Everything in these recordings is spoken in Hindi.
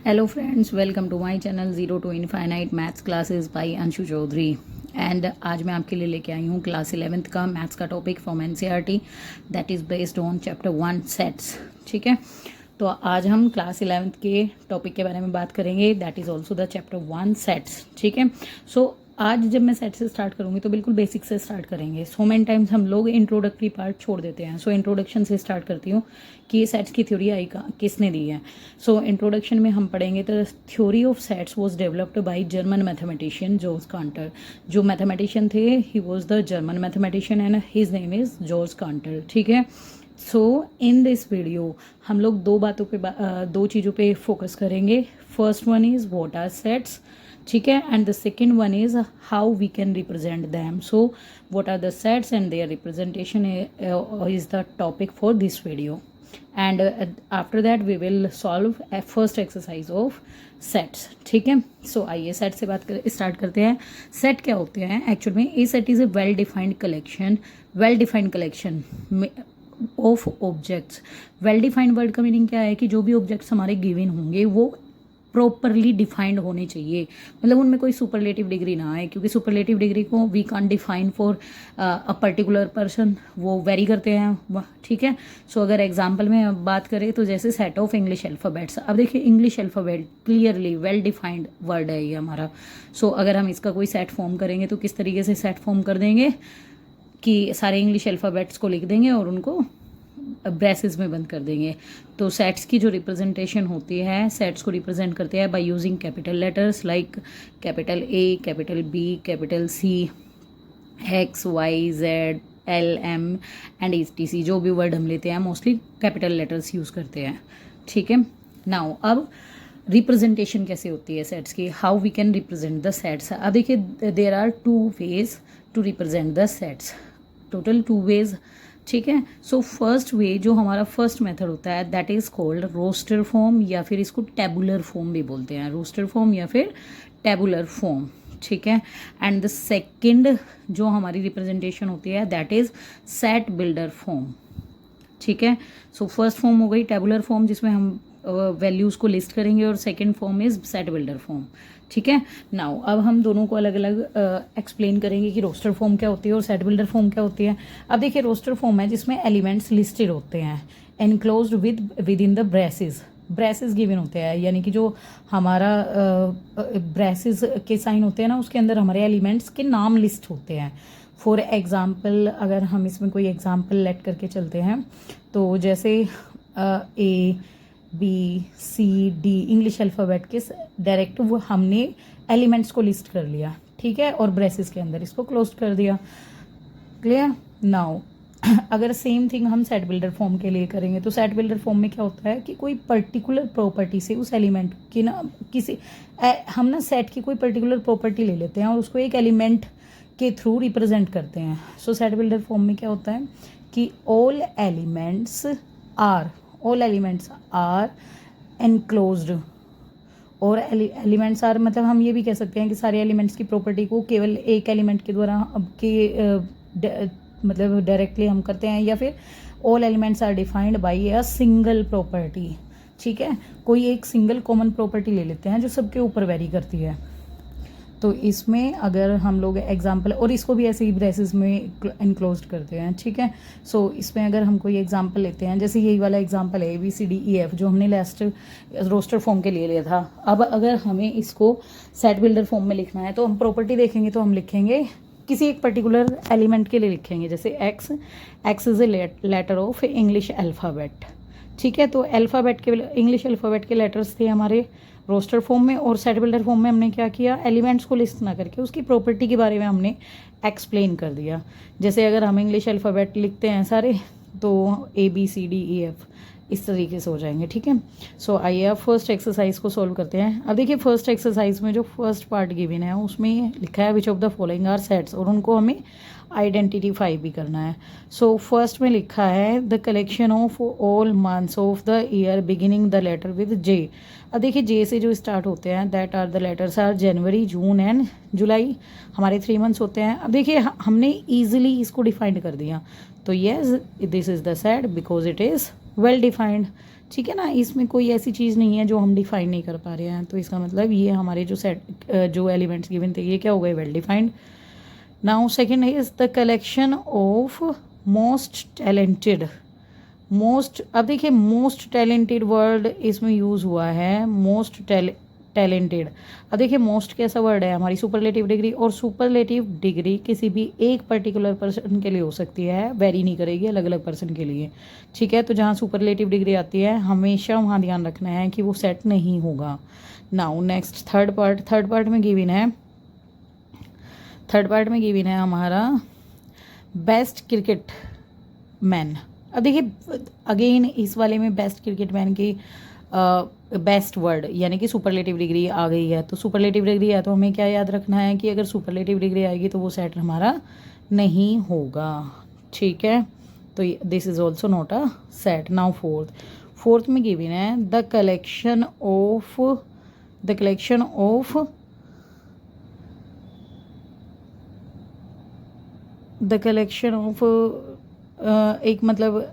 Hello friends, welcome to my channel Zero to Infinite Maths Classes by Anshu Chaudhary. And आज मैं आपके लिए लेके आई हूँ क्लास 11th का मैथ्स का topic from NCERT that is based on chapter 1 sets. ठीक है, तो आज हम क्लास 11th के टॉपिक के बारे में बात करेंगे that is also the chapter 1 sets. ठीक है, सो आज जब मैं सेट से स्टार्ट करूँगी तो बिल्कुल बेसिक से स्टार्ट करेंगे। सो मेनी टाइम्स हम लोग इंट्रोडक्टरी पार्ट छोड़ देते हैं। सो इंट्रोडक्शन से स्टार्ट करती हूँ कि ये सेट्स की थ्योरी आई किसने दी है। सो इंट्रोडक्शन में हम पढ़ेंगे the theory of sets was developed by German mathematician George Cantor. जो मैथमेटिशियन थे he was the German mathematician and his name is George Cantor. ठीक है, सो इन दिस वीडियो हम लोग दो चीज़ों पे फोकस करेंगे। First one is what are sets, ठीक है, and the second one is how we can represent them. So what are the sets and their representation is the topic for this video and after that we will solve a first exercise of sets. ठीक है, सो आइए सेट से स्टार्ट करते हैं। सेट क्या होते हैं एक्चुअल में? A set is a well defined collection of objects. Well defined word का मीनिंग क्या है कि जो भी ऑब्जेक्ट्स हमारे गिवन होंगे वो प्रॉपरली डिफाइंड होने चाहिए, मतलब उनमें कोई सुपरलेटिव डिग्री ना आए, क्योंकि सुपरलेटिव डिग्री को we can't define for a particular person, वो वेरी करते हैं। ठीक है, सो अगर एग्जांपल में अब बात करें तो जैसे सेट ऑफ इंग्लिश अल्फ़ाबेट्स। अब देखिए English alphabet clearly well defined word है ये हमारा। सो अगर हम इसका कोई सेट फॉर्म करेंगे तो किस तरीके से सेट फॉर्म कर देंगे कि सारे इंग्लिश अल्फ़ाबेट्स को लिख देंगे और उनको ब्रेसेस में बंद कर देंगे। तो सेट्स की जो रिप्रेजेंटेशन होती है, सेट्स को रिप्रेजेंट करते हैं by using capital letters like capital A, capital B, capital C, X, Y, Z, L, M and ETC। जो भी वर्ड हम लेते हैं मोस्टली कैपिटल लेटर्स यूज़ करते हैं। ठीक है, नाउ अब रिप्रेजेंटेशन कैसे होती है सेट्स की, how we can represent the sets. अब देखिए there are 2 ways to represent the sets, total 2 ways. ठीक है, सो फर्स्ट वे जो हमारा फर्स्ट मेथड होता है that is called roster form, या फिर इसको टेबुलर फॉर्म भी बोलते हैं, रोस्टर फॉर्म या फिर टेबुलर फॉर्म। ठीक है, एंड द सेकंड जो हमारी रिप्रेजेंटेशन होती है that is set builder form. ठीक है, सो फर्स्ट फॉर्म हो गई टेबुलर फॉर्म जिसमें हम वैल्यूज़ को लिस्ट करेंगे, और second form is set builder form. ठीक है, नाउ अब हम दोनों को अलग अलग एक्सप्लेन करेंगे कि रोस्टर फॉर्म क्या होती है और सेट बिल्डर फॉर्म क्या होती है। अब देखिए रोस्टर फॉर्म है जिसमें एलिमेंट्स लिस्टेड होते हैं enclosed with in the braces given होते हैं, यानी कि जो हमारा ब्रेसेस के साइन होते हैं ना उसके अंदर हमारे एलिमेंट्स के नाम लिस्ट होते हैं। फॉर एग्जाम्पल अगर हम इसमें कोई एग्जाम्पल लेट करके चलते हैं तो जैसे A, B, C, D English alphabet के डायरेक्ट वो हमने एलिमेंट्स को लिस्ट कर लिया। ठीक है, और ब्रेसेस के अंदर इसको क्लोज कर दिया। क्लियर? नाउ अगर सेम थिंग हम सेट बिल्डर फॉर्म के लिए करेंगे तो सेट बिल्डर फॉर्म में क्या होता है कि कोई पर्टिकुलर प्रॉपर्टी से उस एलिमेंट की ना हम ना सेट की कोई पर्टिकुलर प्रॉपर्टी ले लेते हैं और उसको एक एलिमेंट के थ्रू रिप्रेजेंट करते हैं। सो सेट बिल्डर फॉर्म में क्या होता है कि ऑल एलिमेंट्स आर एनक्लोज्ड, और एलिमेंट्स आर मतलब हम ये भी कह सकते हैं कि सारे एलिमेंट्स की प्रॉपर्टी को केवल एक एलिमेंट के द्वारा मतलब डायरेक्टली हम करते हैं, या फिर all elements are defined by a single property. ठीक है, कोई एक सिंगल कॉमन प्रॉपर्टी ले लेते हैं जो सबके ऊपर वेरी करती है। तो इसमें अगर हम लोग एग्जाम्पल, और इसको भी ऐसे ही ब्रेसेस में इनक्लोज्ड करते हैं। ठीक है, सो इसमें अगर हम कोई एग्जाम्पल लेते हैं, जैसे यही वाला एग्जाम्पल है ABCDEF जो हमने लास्ट रोस्टर फॉर्म के लिए लिया था। अब अगर हमें इसको सेट बिल्डर फॉर्म में लिखना है तो हम प्रॉपर्टी देखेंगे तो हम लिखेंगे किसी एक पर्टिकुलर एलिमेंट के लिए लिखेंगे, जैसे X is a letter of English alphabet. ठीक है, तो इंग्लिश अल्फ़ाबेट के लेटर्स थे हमारे रोस्टर फॉर्म में, और सेट बिल्डर फॉर्म में हमने क्या किया, एलिमेंट्स को लिस्ट ना करके उसकी प्रॉपर्टी के बारे में हमने एक्सप्लेन कर दिया। जैसे अगर हम इंग्लिश अल्फ़ाबेट लिखते हैं सारे तो ABCDEF इस तरीके से हो जाएंगे। ठीक है, सो आइए अब फर्स्ट एक्सरसाइज को सॉल्व करते हैं। अब देखिए फर्स्ट एक्सरसाइज में जो फर्स्ट पार्ट गिवन है उसमें लिखा है which of the following are sets, और उनको हमें आइडेंटिफाई भी करना है। सो फर्स्ट में लिखा है the collection of all months of the year beginning the letter with J। अब देखिए J से जो स्टार्ट होते हैं that are the letters are January, June and July, हमारे 3 मंथ्स होते हैं। अब देखिए हमने ईजिली इसको डिफाइंड कर दिया, तो yes this is the set because it is well defined. ठीक है ना, इसमें कोई ऐसी चीज़ नहीं है जो हम डिफाइन नहीं कर पा रहे हैं, तो इसका मतलब ये हमारे जो सेट जो एलिमेंट्स गिवन थे ये क्या हो गए, well defined. Now second is the collection of most talented. Most, अब देखिए मोस्ट टैलेंटेड वर्ड इसमें यूज़ हुआ है, मोस्ट टैलेंटेड। अब देखिए मोस्ट कैसा वर्ड है, हमारी सुपरलेटिव डिग्री, और सुपरलेटिव डिग्री किसी भी एक पर्टिकुलर पर्सन के लिए हो सकती है, वेरी नहीं करेगी अलग अलग पर्सन के लिए। ठीक है, तो जहाँ सुपरलेटिव डिग्री आती है हमेशा वहाँ ध्यान रखना है कि वो सेट नहीं होगा। Now next third part, third part में गिवन है, थर्ड पार्ट में गिवन है हमारा बेस्ट क्रिकेट मैन। अब देखिए अगेन इस वाले में बेस्ट क्रिकेट मैन की बेस्ट वर्ड यानी कि सुपरलेटिव डिग्री आ गई है, तो सुपरलेटिव डिग्री है तो हमें क्या याद रखना है कि अगर सुपरलेटिव डिग्री आएगी तो वो सेट हमारा नहीं होगा। ठीक है, तो this is also not a set. Now fourth, fourth में गिवन है the collection of, the collection of, the collection of, एक मतलब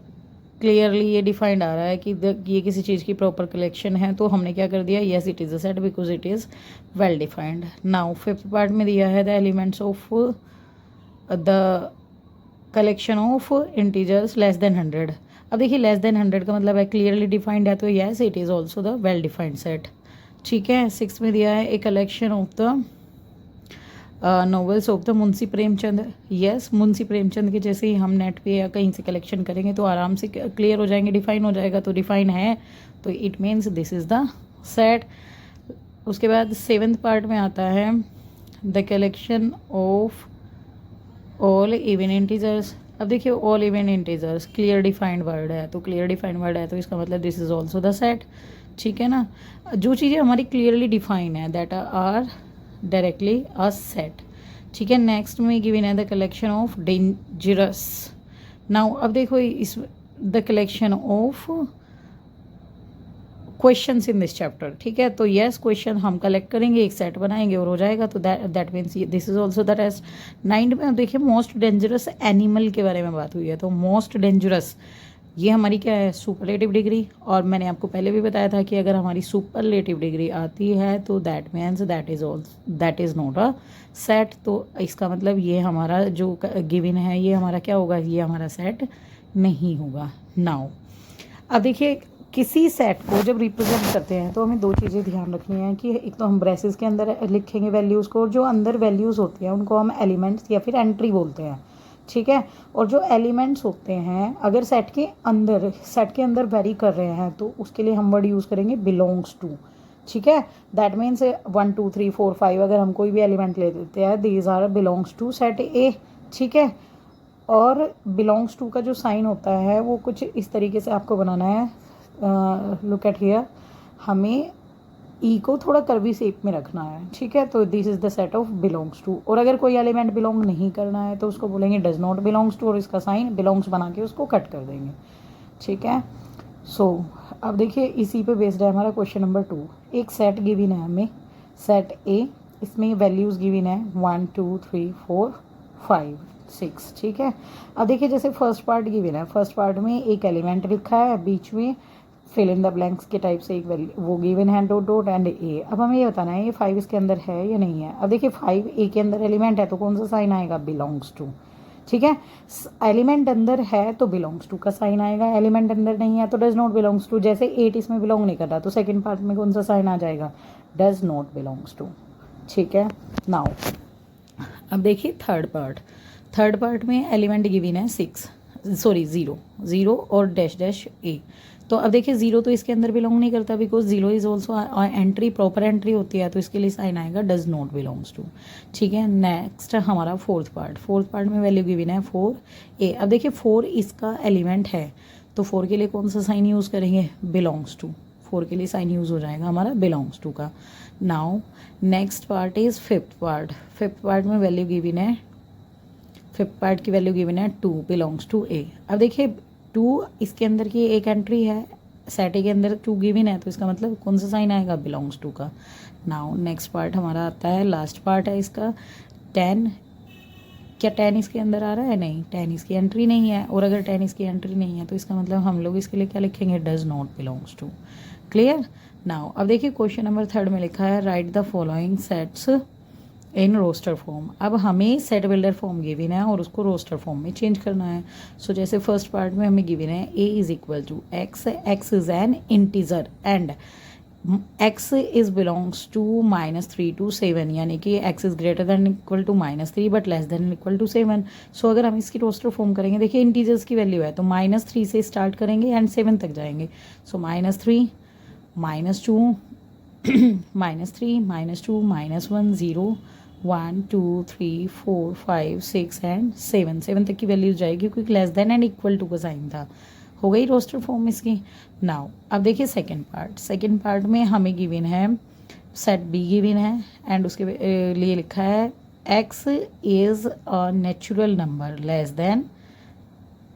क्लियरली ये डिफाइंड आ रहा है कि ये किसी चीज़ की प्रॉपर कलेक्शन है, तो हमने क्या कर दिया, yes it is a set because it is well defined. Now fifth part में दिया है the elements of the collection of integers less than 100। अब देखिए लेस देन 100 का मतलब है क्लियरली डिफाइंड है, तो yes it is also the well defined set. ठीक है, सिक्स में दिया है a collection of the novels of the Munshi Premchand. Yes, Munshi Premchand के जैसे ही हम नेट पे या कहीं से कलेक्शन करेंगे तो आराम से क्लियर हो जाएंगे, डिफाइन हो जाएगा, तो डिफाइन है तो it means this is the set. उसके बाद सेवेंथ पार्ट में आता है the collection of all even integers. अब देखिए all even integers clear defined word है, तो क्लियर डिफाइंड वर्ड है तो इसका मतलब this is also the set. ठीक है ना, जो चीज़ें हमारी क्लियरली डिफाइन है that are directly a set. ठीक है, नेक्स्ट में गिवन है the collection of dangerous. Now अब देखो इस the collection of questions in this chapter. ठीक है, तो यस क्वेश्चन हम कलेक्ट करेंगे, एक सेट बनाएंगे और हो जाएगा, तो that means this is also the test. 9 में देखिए मोस्ट डेंजरस एनिमल के बारे में बात हुई है, तो मोस्ट डेंजरस ये हमारी क्या है, सुपरलेटिव डिग्री। और मैंने आपको पहले भी बताया था कि अगर हमारी सुपरलेटिव डिग्री आती है तो that means that is not a set. तो इसका मतलब ये हमारा जो गिवन है ये हमारा क्या होगा, ये हमारा सेट नहीं होगा। नाउ अब देखिए किसी सेट को जब रिप्रेजेंट करते हैं तो हमें दो चीज़ें ध्यान रखनी है कि एक तो हम ब्रेसेस के अंदर लिखेंगे वैल्यूज़ को, और जो अंदर वैल्यूज़ होती हैं उनको हम एलिमेंट्स या फिर एंट्री बोलते हैं। ठीक है, और जो एलिमेंट्स होते हैं अगर सेट के अंदर वेरी कर रहे हैं तो उसके लिए हम वर्ड यूज़ करेंगे बिलोंग्स टू। ठीक है, दैट मीन्स 1 2 3 4 5 अगर हम कोई भी एलिमेंट ले देते हैं these are belongs to set A. ठीक है, और बिलोंग्स टू का जो साइन होता है वो कुछ इस तरीके से आपको बनाना है, लुक एट हियर, हमें ई को थोड़ा कर्वी शेप में रखना है। ठीक है, तो this is the set of belongs to. और अगर कोई एलिमेंट बिलोंग नहीं करना है तो उसको बोलेंगे डज नॉट बिलोंग्स टू, और इसका साइन बिलोंग्स बना के उसको कट कर देंगे। ठीक है, सो अब देखिए इसी पे बेस्ड है हमारा क्वेश्चन नंबर 2। एक सेट गिवन है हमें, सेट ए, इसमें वैल्यूज़ गिवन है 1 2 3 4 5 6। ठीक है, अब देखिए जैसे फर्स्ट पार्ट गिवन है, फर्स्ट पार्ट में एक एलिमेंट लिखा है, बीच में फिल इन द ब्लैंक्स के टाइप से एक वैल्यू वो गिवन है डॉट डॉट एंड ए। अब हमें ये बताना है ये 5 इसके अंदर है या नहीं है। अब देखिए 5 ए के अंदर एलिमेंट है तो कौन सा साइन आएगा, बिलोंग्स टू। ठीक है, एलिमेंट अंदर है तो बिलोंग्स टू का साइन आएगा, एलिमेंट अंदर नहीं है तो डज नॉट बिलोंग्स टू। जैसे 8 इसमें बिलोंग नहीं कर रहा तो सेकेंड पार्ट में कौन सा साइन आ जाएगा, डज नॉट बिलोंग्स टू। ठीक है, नाउ अब देखिए थर्ड पार्ट, थर्ड पार्ट में एलिमेंट गिवन है 0 और डैश डैश ए। तो अब देखिए 0 तो इसके अंदर बिलोंग नहीं करता because 0 is also entry, proper entry होती है, तो इसके लिए साइन आएगा डज नॉट बिलोंग्स टू। ठीक है, नेक्स्ट हमारा फोर्थ पार्ट में वैल्यू गिवन है 4 ए। अब देखिए 4 इसका एलिमेंट है तो 4 के लिए कौन सा साइन यूज़ करेंगे, बिलोंग्स टू। 4 के लिए साइन यूज़ हो जाएगा हमारा बिलोंग्स टू का। Now next part is fifth part में वैल्यू गिवन है, फिफ्थ पार्ट की वैल्यू गिवन है 2 बिलोंग्स टू ए। अब देखिए 2 इसके अंदर की एक एंट्री है, सेट ए के अंदर 2 गिवन है तो इसका मतलब कौन सा साइन आएगा, बिलोंग्स टू का। नाउ नेक्स्ट पार्ट हमारा आता है, लास्ट पार्ट है इसका 10 क्या 10 इसके अंदर आ रहा है? नहीं, 10 इसकी एंट्री नहीं है, और अगर 10 इसकी एंट्री नहीं है तो इसका मतलब हम लोग इसके लिए क्या लिखेंगे? Does not belongs to. Clear? Now अब देखिए क्वेश्चन नंबर 3 में लिखा है write the following sets in roster form. अब हमें सेट बिल्डर फॉर्म गिवन है और उसको रोस्टर फॉर्म में चेंज करना है। सो जैसे फर्स्ट पार्ट में हमें गिवन है a is equal to X, X is an integer and x is belongs to -3 to 7, यानी कि x is greater than equal to -3 but less than equal to 7। So अगर हम इसकी रोस्टर फॉर्म करेंगे, देखिए इंटीजर्स की वैल्यू है तो -3 से स्टार्ट करेंगे एंड 7 तक जाएंगे। सो -3 -2 -3 -2 -1 0 1 2 3 4 5 6 एंड 7 तक की वैल्यू जाएगी क्योंकि less than and equal to का साइन था। हो गई रोस्टर फॉर्म इसकी। नाउ अब देखिए सेकंड पार्ट में हमें गिवन है सेट बी गिवन है एंड उसके लिए लिखा है x is a natural number less than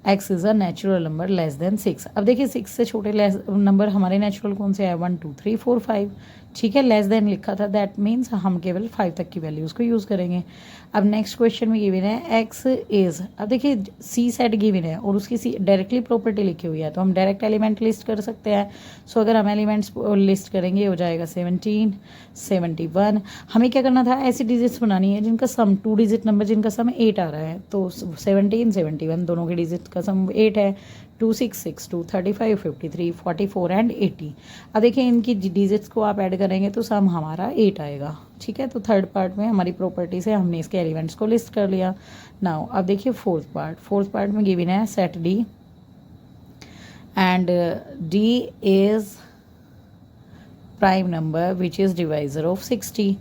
x is a natural number less than 6। अब देखिए 6 से छोटे नंबर हमारे नेचुरल कौन से है? 1 2 3 4 5। ठीक है, लेस देन लिखा था, दैट मीन्स हम केवल 5 तक की वैल्यूज़ को यूज़ करेंगे। अब नेक्स्ट क्वेश्चन में गिवन है x इज़, अब देखिए सी सेट गिवन है और उसकी सी डायरेक्टली प्रॉपर्टी लिखी हुई है तो हम डायरेक्ट एलिमेंट लिस्ट कर सकते हैं। सो अगर हम एलिमेंट्स लिस्ट करेंगे हो जाएगा 17 71। हमें क्या करना था? ऐसी डिजिट्स बनानी है जिनका सम 2 डिजिट नंबर जिनका सम 8 आ रहा है। तो 17 71 दोनों के डिजिट का सम 8 है। 2 6 6 2 35 53 44 एंड 80। अब देखिए इनकी डिजिट्स को आप ऐड करेंगे तो सम हमारा 8 आएगा। ठीक है, तो थर्ड पार्ट में हमारी प्रॉपर्टी से हमने इसके एलिमेंट्स को लिस्ट कर लिया। नाउ अब देखिए फोर्थ पार्ट में गिवन है set D and D is prime number which is divisor of 60।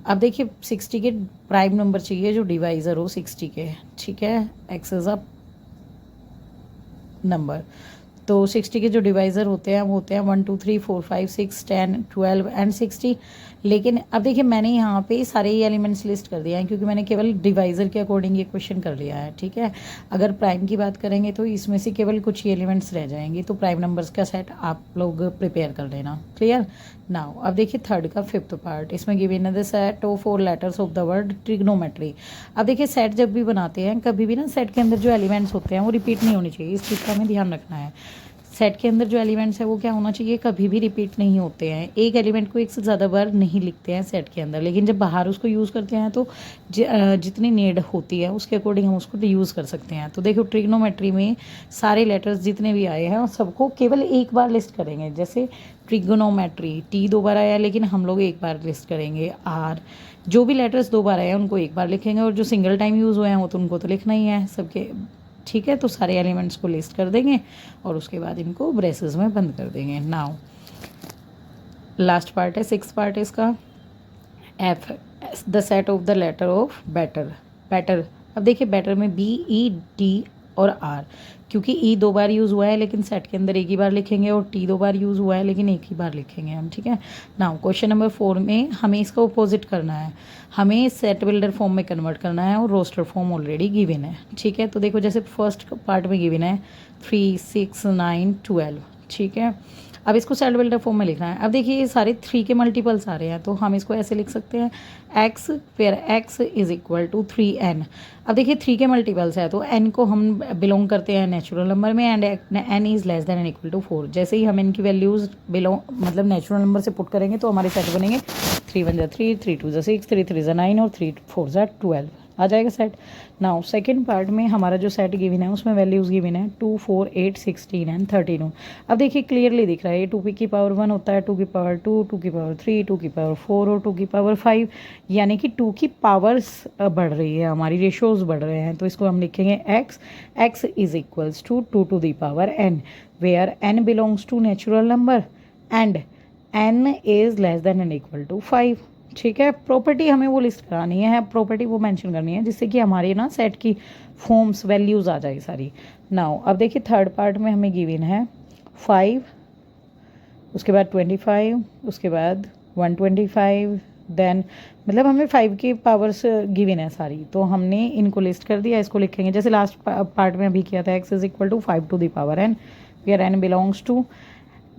अब देखिए 60 के प्राइम नंबर चाहिए जो डिवाइज़र हो 60 के। ठीक है, एक्स इज़ अ नंबर, तो 60 के जो डिवाइज़र होते हैं वो होते हैं 1 2 3 4 5 6 10 12 एंड 60। लेकिन अब देखिए मैंने यहाँ पे सारे ही एलिमेंट्स लिस्ट कर दिया है क्योंकि मैंने केवल डिवाइज़र के अकॉर्डिंग ये क्वेश्चन कर लिया है। ठीक है, अगर प्राइम की बात करेंगे तो इसमें से केवल कुछ ही एलिमेंट्स रह जाएंगी, तो प्राइम नंबर्स का सेट आप लोग प्रिपेयर कर लेना। क्लियर? नाउ अब देखिए थर्ड का फिफ्थ पार्ट, इसमें गिवन है the set of 4 letters of the word trigonometry. अब देखिए सेट जब भी बनाते हैं कभी भी ना सेट के अंदर जो एलिमेंट्स होते हैं वो रिपीट नहीं होनी चाहिए, इस चीज़ का हमें ध्यान रखना है। सेट के अंदर जो एलिमेंट्स है वो क्या होना चाहिए? कभी भी रिपीट नहीं होते हैं। एक एलिमेंट को एक से ज़्यादा बार नहीं लिखते हैं सेट के अंदर, लेकिन जब बाहर उसको यूज़ करते हैं तो जितनी नीड होती है उसके अकॉर्डिंग हम उसको यूज़ कर सकते हैं। तो देखो ट्रिग्नोमेट्री में सारे लेटर्स जितने भी आए हैं सबको केवल एक बार लिस्ट करेंगे। जैसे ट्रिग्नोमेट्री टी 2 बार आया लेकिन हम लोग एक बार लिस्ट करेंगे। आर, जो भी लेटर्स 2 बार आए हैं उनको एक बार लिखेंगे और जो सिंगल टाइम यूज़ हुए हैं वो तो उनको तो लिखना ही है सबके। ठीक है, तो सारे एलिमेंट्स को लिस्ट कर देंगे और उसके बाद इनको ब्रेसेस में बंद कर देंगे। नाउ लास्ट पार्ट है, सिक्स पार्ट है इसका, F the set of the letter of better. अब देखिए बेटर में बी ई डी और आर, क्योंकि ई 2 बार यूज़ हुआ है लेकिन सेट के अंदर एक ही बार लिखेंगे और टी 2 बार यूज़ हुआ है लेकिन एक ही बार लिखेंगे हम। ठीक है, नाउ क्वेश्चन नंबर 4 में हमें इसका अपोजिट करना है, हमें सेट बिल्डर फॉर्म में कन्वर्ट करना है और रोस्टर फॉर्म ऑलरेडी गिवन है। ठीक है, तो देखो जैसे फर्स्ट पार्ट में गिवन है 3 6 9 12। ठीक है, अब इसको सेट बिल्डर फॉर्म में लिखना है। अब देखिए ये सारे 3 के मल्टीपल्स आ रहे हैं तो हम इसको ऐसे लिख सकते हैं x फिर x is equal to 3n। अब देखिए 3 के मल्टीपल्स है तो n को हम बिलोंग करते हैं नेचुरल नंबर में and n is less than and equal to 4। जैसे ही हम इनकी वैल्यूज़ मतलब नेचुरल नंबर से पुट करेंगे तो हमारे सेट बनेंगे 3 1 3 3 2 6 3 3 9 और 3 4 12 आ जाएगा सेट। नाउ सेकंड पार्ट में हमारा जो सेट गिवन है उसमें वैल्यूज़ गिवन है 2 4 8 16 एंड 13। अब देखिए क्लियरली दिख रहा है ये 2 की पावर 1 होता है, 2 की पावर 2, 2 की पावर 3, 2 की पावर 4 और 2 की पावर 5, यानी कि 2 की पावर्स बढ़ रही है, हमारी रेशोज़ बढ़ रहे हैं। तो इसको हम लिखेंगे x is equals to 2 to the power n, where n belongs to natural number and n is less than and equal to 5। ठीक है, प्रॉपर्टी हमें वो लिस्ट करानी है, प्रॉपर्टी वो मेंशन करनी है जिससे कि हमारे ना सेट की फॉर्म्स वैल्यूज़ आ जाए सारी। नाउ अब देखिए थर्ड पार्ट में हमें गिवन है 5, उसके बाद 25, उसके बाद 125, देन मतलब हमें 5 की पावर्स गिवन है सारी, तो हमने इनको लिस्ट कर दिया। इसको लिखेंगे जैसे लास्ट पार्ट में अभी किया था, x is equal to 5 to the power n, where n belongs to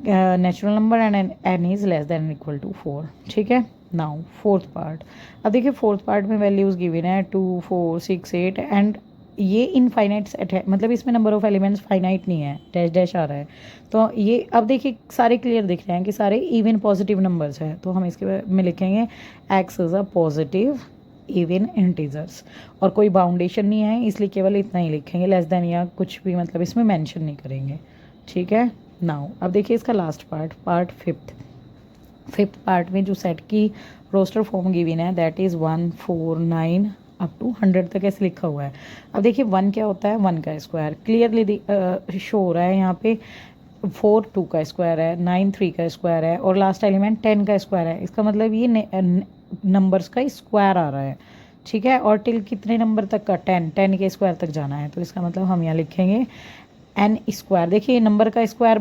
natural number and n is less than equal to 4। ठीक है, नाउ फोर्थ पार्ट। अब देखिए फोर्थ पार्ट में वैल्यूज़ गिवन है 2 4 6 8 एंड ये इनफाइनाइट सेट है, मतलब इसमें नंबर ऑफ एलिमेंट्स फाइनाइट नहीं है, डैश डैश आ रहा है। तो ये अब देखिए सारे क्लियर दिख रहे हैं कि सारे इवन पॉजिटिव नंबर्स हैं, तो हम इसके में लिखेंगे x is a positive even integers, और कोई बाउंडेशन नहीं है इसलिए केवल इतना ही लिखेंगे, लेस देन या कुछ भी मतलब इसमें मेंशन नहीं करेंगे, ठीक है। नाउ अब देखिए इसका last part, part fifth part में जो सेट की रोस्टर फॉर्म गिवन है दैट इज़ 1 4 9 अप टू 100 तक ऐसे लिखा हुआ है। अब देखिए 1 क्या होता है, 1 का स्क्वायर क्लियरली शो हो रहा है यहाँ पे, 4 2 का स्क्वायर है, 9 3 का स्क्वायर है, और लास्ट एलिमेंट 10 का स्क्वायर है। इसका मतलब ये नंबर्स का स्क्वायर आ रहा है, ठीक है। और टिल कितने नंबर तक का, 10 के स्क्वायर तक जाना है, तो इसका मतलब हम यहाँ लिखेंगे एन स्क्वायर। देखिए नंबर का स्क्वायर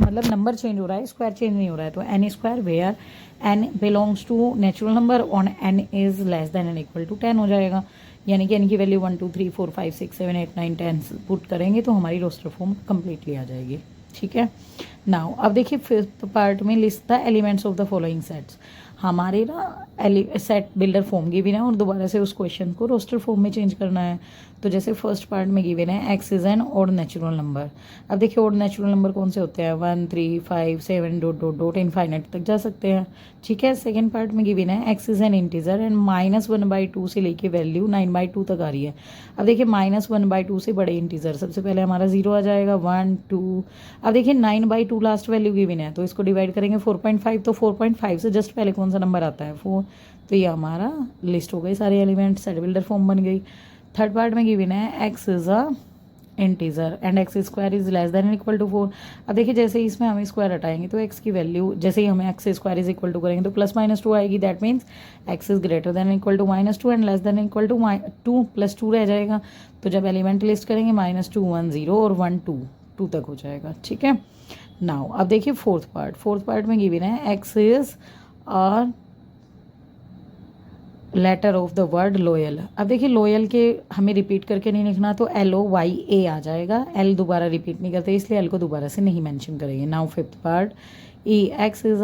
मतलब नंबर चेंज हो रहा है, स्क्वायर चेंज नहीं हो रहा है, तो N square where N belongs to natural number on N is less than and equal to 10 हो जाएगा। यानी कि एन की वैल्यू 1 2 3 4 5 6 7 8 9 10 पुट करेंगे तो हमारी रोस्टर फॉर्म कंप्लीटली आ जाएगी, ठीक है। नाउ अब देखिए फिफ्थ पार्ट में list the elements of the following sets. हमारे ना सेट बिल्डर फॉर्म गिवन है और दोबारा से उस क्वेश्चन को रोस्टर फॉर्म में चेंज करना है। तो जैसे फर्स्ट पार्ट में गिवन है x is N odd natural number. अब देखिए ऑड नेचुरल नंबर कौन से होते हैं, 1 3 5 7 डॉट डॉट डॉट इनफाइनाइट तक जा सकते हैं, ठीक है। सेकेंड पार्ट में गिवन है x is an integer and -1/2 से लेके वैल्यू 9/2 तक आ रही है। अब देखिए -1/2 से बड़े इंटीजर, सबसे पहले हमारा 0 आ जाएगा, 1 2। अब देखिए 9/2 लास्ट वैल्यू गिवन है, तो इसको डिवाइड करेंगे 4.5, तो 4.5 से जस्ट पहले कौन सा नंबर आता है, 4। तो ये हमारा लिस्ट हो गई, सारे एलिमेंट सेट बिल्डर फॉर्म बन गई। थर्ड पार्ट में गिवन है x is a integer and X square is less than equal to 4। अब देखिए जैसे ही इसमें हम स्क्वायर हटाएंगे तो एक्स की वैल्यू, जैसे ही हमें x square is equal to करेंगे तो +-2 आएगी, that means x is greater than equal to -2 and less than equal to 2 +2 रह जाएगा। तो जब एलिमेंट लिस्ट करेंगे -2 1 0 और 1 2 तक हो जाएगा, ठीक है। नाउ अब देखिए फोर्थ पार्ट में गिवन है x is a letter of the word loyal. अब देखिए लोयल के हमें रिपीट करके नहीं लिखना, तो LOYA आ जाएगा, एल दोबारा रिपीट नहीं करते इसलिए एल को दोबारा से नहीं मेंशन करेंगे। Now fifth part E x is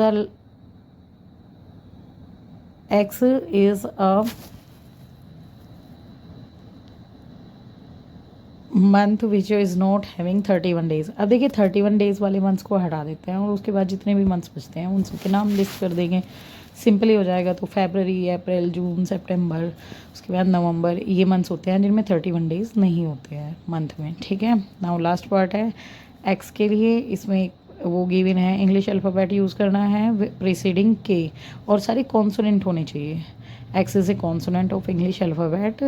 a month which is not having 31 days. अब देखिए 31 डेज वाले मंथ्स को हटा देते हैं और उसके बाद जितने भी मंथ्स बचते हैं उन सबके नाम लिस्ट कर देंगे, सिंपली हो जाएगा। तो फरवरी, अप्रैल, जून, सितंबर, उसके बाद नवंबर, ये मंथ्स होते हैं जिनमें 31 डेज नहीं होते हैं मंथ में, ठीक है। नाउ लास्ट पार्ट है एक्स के लिए, इसमें वो गिवन है इंग्लिश अल्फ़ाबेट यूज़ करना है प्रीसीडिंग के, और सारे कॉन्सोनेंट होने चाहिए। X is a consonant of English alphabet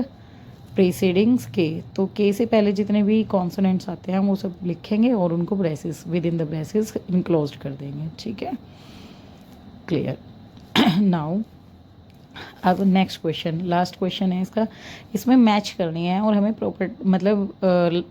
precedings K, तो के से पहले जितने भी कॉन्सोनेंट्स आते हैं वो सब लिखेंगे और उनको braces with in the braces enclose कर देंगे, ठीक है, क्लियर। नाउ अब नेक्स्ट क्वेश्चन, लास्ट क्वेश्चन है इसका, इसमें मैच करनी है और हमें प्रॉपर मतलब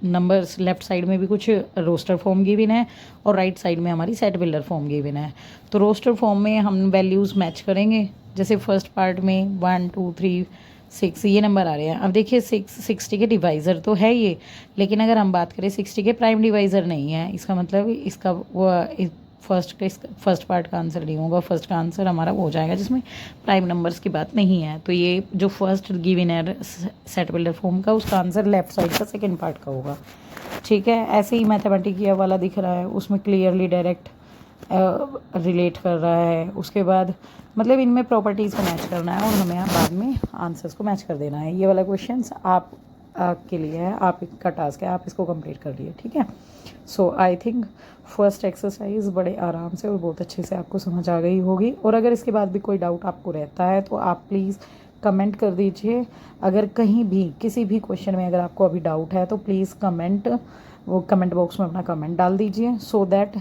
नंबर्स लेफ्ट साइड में भी कुछ रोस्टर फॉर्म गिवन है और राइट साइड में हमारी सेट बिल्डर फॉर्म गिवन है। तो रोस्टर फॉर्म में हम वैल्यूज़ मैच करेंगे, जैसे फर्स्ट पार्ट में 1 2 3 6 ये नंबर आ रहे हैं। अब देखिए 60 के डिवाइज़र तो है ये, लेकिन अगर हम बात करें 60 के प्राइम डिवाइज़र नहीं है, इसका मतलब इसका वो फर्स्ट पार्ट का आंसर नहीं होगा। फर्स्ट का आंसर हमारा वो हो जाएगा जिसमें प्राइम नंबर्स की बात नहीं है। तो ये जो फर्स्ट गिवन है सेट बिल्डर फॉर्म का, उसका आंसर लेफ्ट साइड का सेकंड पार्ट का होगा, ठीक है। ऐसे ही मैथमेटिक वाला दिख रहा है, उसमें क्लियरली डायरेक्ट रिलेट कर रहा है। उसके बाद मतलब इनमें प्रॉपर्टीज़ को मैच करना है और हमें बाद में आंसर्स को मैच कर देना है। ये वाला क्वेश्चन आपके लिए है, आपका टास्क है, आप इसको कंप्लीट कर लिए, ठीक है। सो आई थिंक फर्स्ट एक्सरसाइज बड़े आराम से और बहुत अच्छे से आपको समझ आ गई होगी। और अगर इसके बाद भी कोई डाउट आपको रहता है तो आप प्लीज़ कमेंट कर दीजिए। अगर कहीं भी किसी भी क्वेश्चन में अगर आपको अभी डाउट है तो प्लीज़ कमेंट बॉक्स में अपना कमेंट डाल दीजिए, so that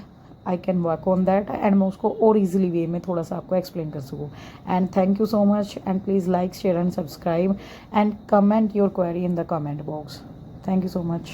I can work on that and मैं उसको और ईजिली वे में थोड़ा सा आपको एक्सप्लेन कर सकूँ। And thank you so much and please like share and subscribe and comment your query in the comment box. Thank you so much.